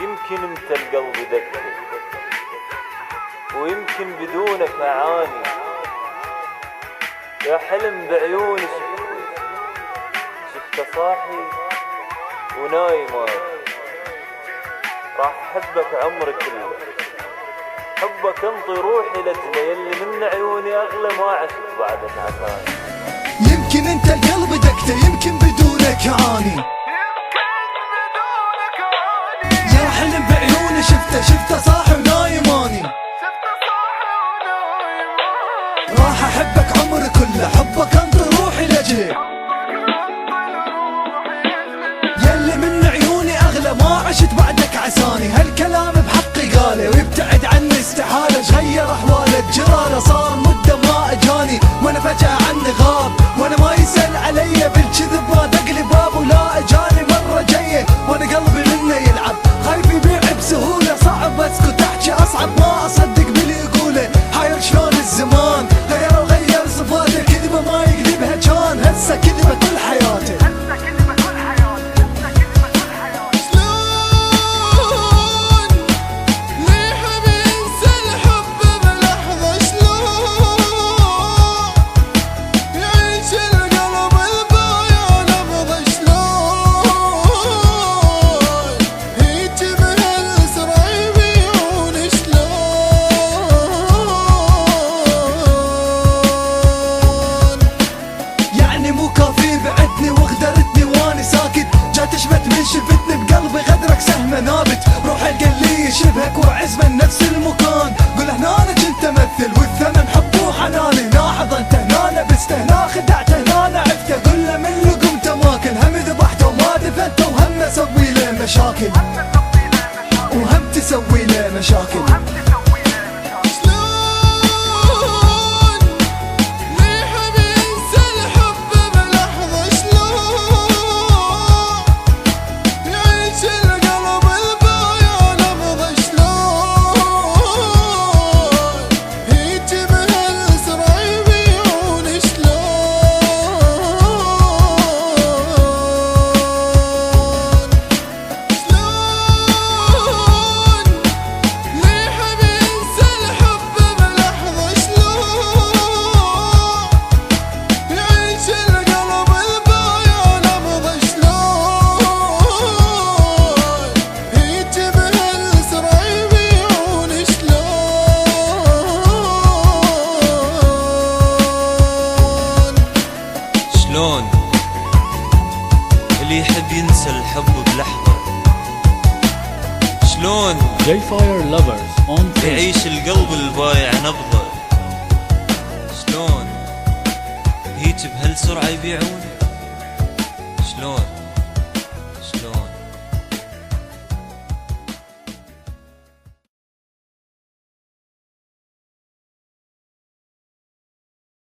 يمكن انت القلب دقه ويمكن بدونك اعاني، يا حلم بعيوني شفته صاحي ونايم راح احبك عمري كله، حبك انطي روحي لجنه يلي من عيوني اغلى ما عشت بعدك عساني. يمكن انت القلب دقته يمكن بدونك اعاني، يا حلم بعيوني شفته صاحي ونايماني، راح احبك عمري كله، حبك انطي روحي لجلي يلي من عيوني اغلى ما عشت بعدك عساني. هالكلام بحقي قاله ويبتعد عني استحاله، غير احواله جراله صار مده ما اجاني، وانا فجأة عني غاب وانا ما يسأل علي، بالكذب ما دقلي باب ولا اجاني مرة جايه، وانا قلبي منه يلعب خايف يبيع بسهوله، صعب اسكت احكي اصعب ما اصدق باللي يقوله، حاير شلون الزمان غير وغير صفاته، كذبه ما يكذبها كان هسه كذبه كل حياته. تشمت من شفتني بقلبي غدرك سهمة نابت، روح القلي يشبهك وعز من نفس المكان، قل هنا انا كنت امثل والثمن حب وحناني، هنا حضنته هنا لبسته هنا خدعته هنا لعبته، قل له من لقمته ماكل هم ذبحته وما دفنته، وهم اسوي له مشاكل وهم تسوي له مشاكل. شلون اللي يحب ينسى الحب بلحظة، شلون J-Fire Lovers on Facebook. يعيش القلب البايع نبضة، شلون هيج بهالسرعة يبيعون